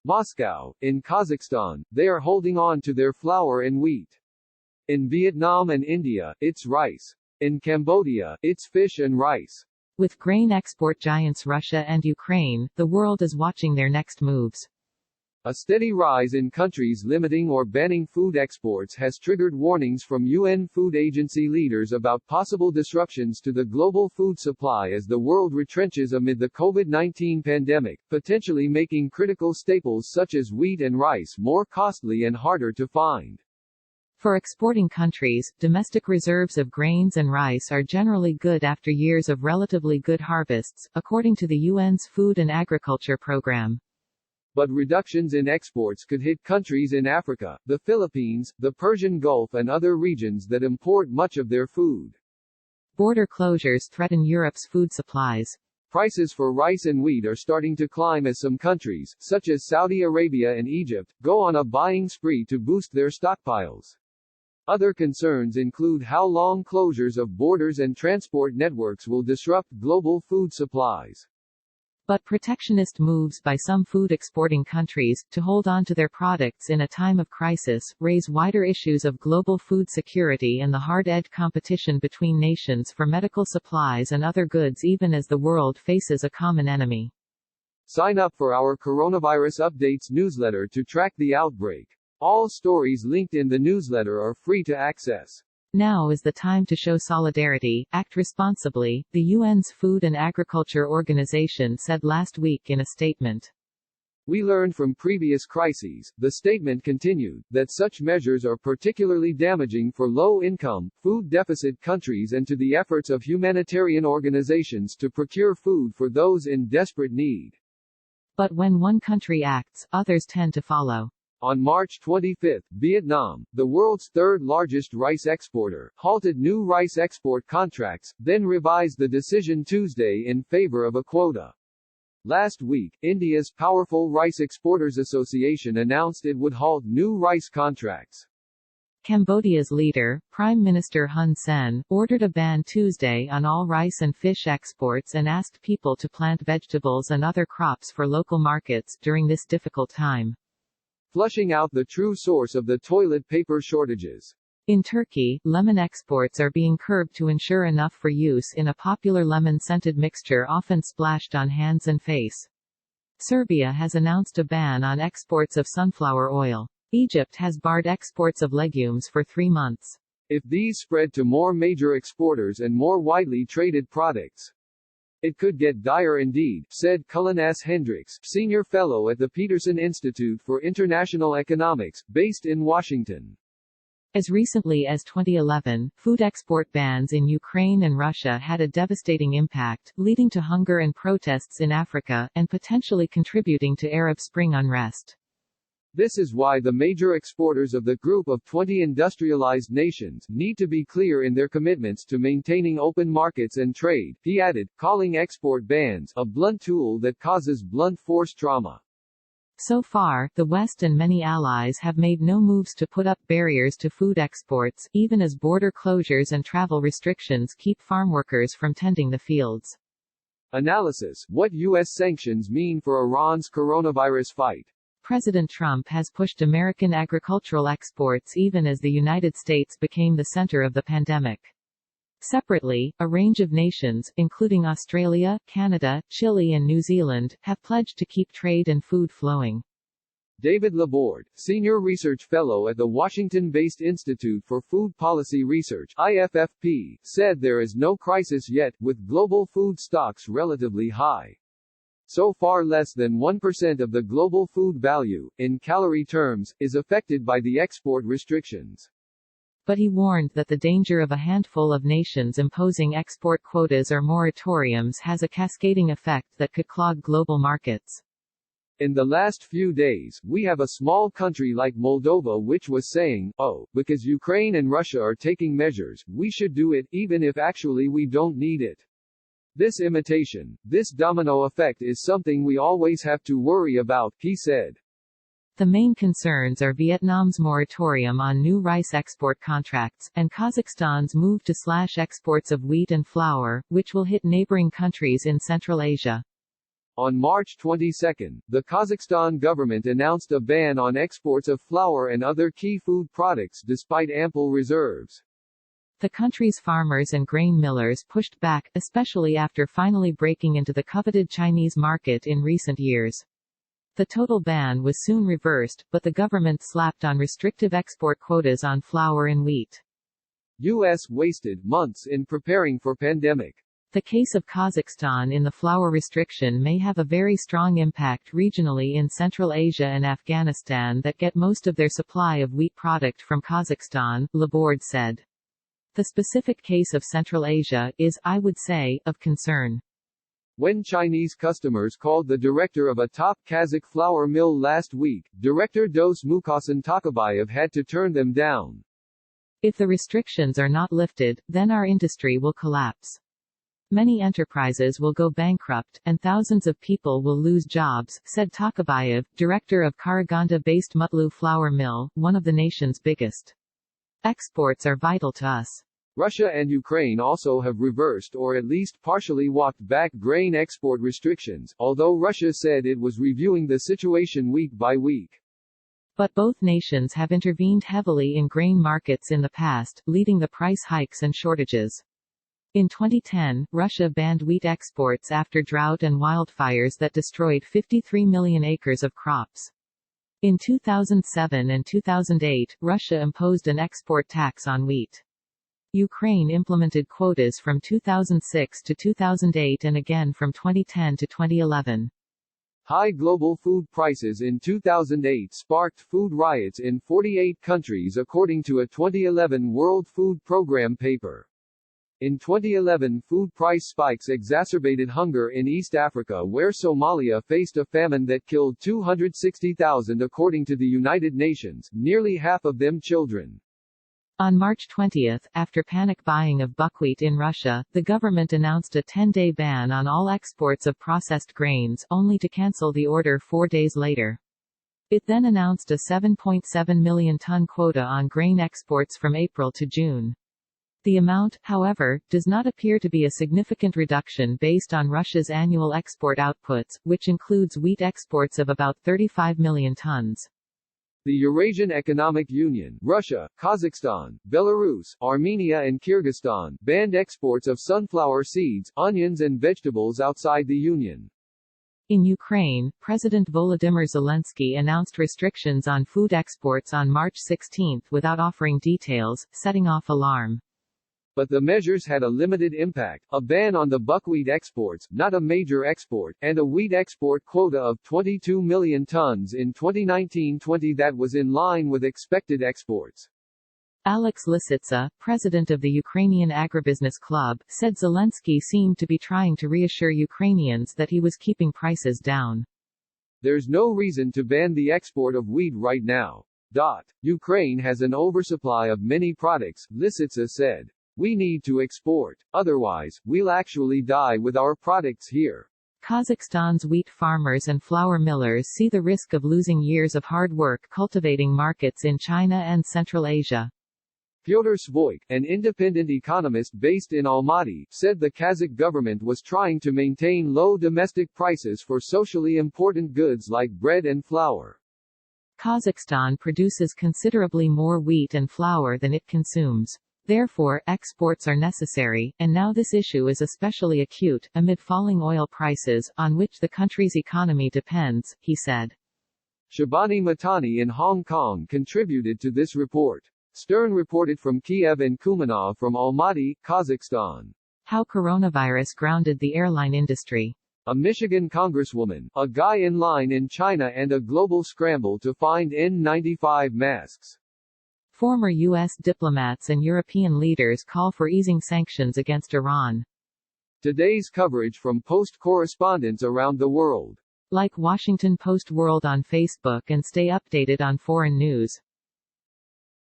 Moscow, in Kazakhstan, they are holding on to their flour and wheat. In Vietnam and India, it's rice. In Cambodia, it's fish and rice. With grain export giants Russia and Ukraine, the world is watching their next moves. A steady rise in countries limiting or banning food exports has triggered warnings from UN Food Agency leaders about possible disruptions to the global food supply as the world retrenches amid the COVID-19 pandemic, potentially making critical staples such as wheat and rice more costly and harder to find. For exporting countries, domestic reserves of grains and rice are generally good after years of relatively good harvests, according to the UN's Food and Agriculture Program. But reductions in exports could hit countries in Africa, the Philippines, the Persian Gulf and other regions that import much of their food. Border closures threaten Europe's food supplies. Prices for rice and wheat are starting to climb as some countries, such as Saudi Arabia and Egypt, go on a buying spree to boost their stockpiles. Other concerns include how long closures of borders and transport networks will disrupt global food supplies. But protectionist moves by some food-exporting countries, to hold on to their products in a time of crisis, raise wider issues of global food security and the hard-edged competition between nations for medical supplies and other goods even as the world faces a common enemy. Sign up for our Coronavirus Updates newsletter to track the outbreak. All stories linked in the newsletter are free to access. Now is the time to show solidarity, act responsibly, the UN's Food and Agriculture Organization said last week in a statement. We learned from previous crises, the statement continued, that such measures are particularly damaging for low-income, food-deficit countries and to the efforts of humanitarian organizations to procure food for those in desperate need. But when one country acts, others tend to follow. On March 25, Vietnam, the world's third-largest rice exporter, halted new rice export contracts, then revised the decision Tuesday in favor of a quota. Last week, India's powerful Rice Exporters Association announced it would halt new rice contracts. Cambodia's leader, Prime Minister Hun Sen, ordered a ban Tuesday on all rice and fish exports and asked people to plant vegetables and other crops for local markets during this difficult time. Flushing out the true source of the toilet paper shortages. In Turkey, lemon exports are being curbed to ensure enough for use in a popular lemon-scented mixture often splashed on hands and face. Serbia has announced a ban on exports of sunflower oil. Egypt has barred exports of legumes for 3 months. If these spread to more major exporters and more widely traded products, it could get dire indeed, said Cullen S. Hendricks, senior fellow at the Peterson Institute for International Economics, based in Washington. As recently as 2011, food export bans in Ukraine and Russia had a devastating impact, leading to hunger and protests in Africa, and potentially contributing to Arab Spring unrest. This is why the major exporters of the Group of 20 industrialized nations need to be clear in their commitments to maintaining open markets and trade, he added, calling export bans a blunt tool that causes blunt force trauma. So far, the West and many allies have made no moves to put up barriers to food exports, even as border closures and travel restrictions keep farmworkers from tending the fields. Analysis: what U.S. sanctions mean for Iran's coronavirus fight. President Trump has pushed American agricultural exports even as the United States became the center of the pandemic. Separately, a range of nations, including Australia, Canada, Chile and New Zealand, have pledged to keep trade and food flowing. David Laborde, Senior Research Fellow at the Washington-based Institute for Food Policy Research (IFFP), said there is no crisis yet, with global food stocks relatively high. So far less than 1% of the global food value, in calorie terms, is affected by the export restrictions. But he warned that the danger of a handful of nations imposing export quotas or moratoriums has a cascading effect that could clog global markets. In the last few days, we have a small country like Moldova which was saying, oh, because Ukraine and Russia are taking measures, we should do it, even if actually we don't need it. This imitation, this domino effect is something we always have to worry about, he said. The main concerns are Vietnam's moratorium on new rice export contracts, and Kazakhstan's move to slash exports of wheat and flour, which will hit neighboring countries in Central Asia. On March 22, the Kazakhstan government announced a ban on exports of flour and other key food products despite ample reserves. The country's farmers and grain millers pushed back, especially after finally breaking into the coveted Chinese market in recent years. The total ban was soon reversed, but the government slapped on restrictive export quotas on flour and wheat. U.S. wasted months in preparing for pandemic. The case of Kazakhstan in the flour restriction may have a very strong impact regionally in Central Asia and Afghanistan that get most of their supply of wheat product from Kazakhstan, Laborde said. The specific case of Central Asia is, I would say, of concern. When Chinese customers called the director of a top Kazakh flour mill last week, Director Dos Mukasan Takabayev had to turn them down. If the restrictions are not lifted, then our industry will collapse. Many enterprises will go bankrupt, and thousands of people will lose jobs, said Takabayev, director of Karaganda-based Mutlu flour mill, one of the nation's biggest. Exports are vital to us. Russia and Ukraine also have reversed or at least partially walked back grain export restrictions, although Russia said it was reviewing the situation week by week. But both nations have intervened heavily in grain markets in the past, leading the price hikes and shortages. In 2010, Russia banned wheat exports after drought and wildfires that destroyed 53 million acres of crops. In 2007 and 2008, Russia imposed an export tax on wheat. Ukraine implemented quotas from 2006 to 2008 and again from 2010 to 2011. High global food prices in 2008 sparked food riots in 48 countries according to a 2011 World Food Programme paper. In 2011, food price spikes exacerbated hunger in East Africa, where Somalia faced a famine that killed 260,000 according to the United Nations, nearly half of them children. On March 20, after panic buying of buckwheat in Russia, the government announced a 10-day ban on all exports of processed grains, only to cancel the order 4 days later. It then announced a 7.7 million ton quota on grain exports from April to June. The amount, however, does not appear to be a significant reduction based on Russia's annual export outputs, which includes wheat exports of about 35 million tons. The Eurasian Economic Union, Russia, Kazakhstan, Belarus, Armenia and Kyrgyzstan, banned exports of sunflower seeds, onions and vegetables outside the Union. In Ukraine, President Volodymyr Zelensky announced restrictions on food exports on March 16 without offering details, setting off alarm. But the measures had a limited impact, a ban on the buckwheat exports, not a major export, and a wheat export quota of 22 million tons in 2019-20 that was in line with expected exports. Alex Lisitsa, president of the Ukrainian Agribusiness Club, said Zelensky seemed to be trying to reassure Ukrainians that he was keeping prices down. There's no reason to ban the export of wheat right now. Ukraine has an oversupply of many products, Lisitsa said. We need to export, otherwise, we'll actually die with our products here. Kazakhstan's wheat farmers and flour millers see the risk of losing years of hard work cultivating markets in China and Central Asia. Pyotr Svoik, an independent economist based in Almaty, said the Kazakh government was trying to maintain low domestic prices for socially important goods like bread and flour. Kazakhstan produces considerably more wheat and flour than it consumes. Therefore, exports are necessary, and now this issue is especially acute, amid falling oil prices, on which the country's economy depends, he said. Shabani Matani in Hong Kong contributed to this report. Stern reported from Kiev and Kumanov from Almaty, Kazakhstan. How coronavirus grounded the airline industry. A Michigan congresswoman, a guy in line in China and a global scramble to find N95 masks. Former U.S. diplomats and European leaders call for easing sanctions against Iran. Today's coverage from Post correspondents around the world. Like Washington Post World on Facebook and stay updated on foreign news.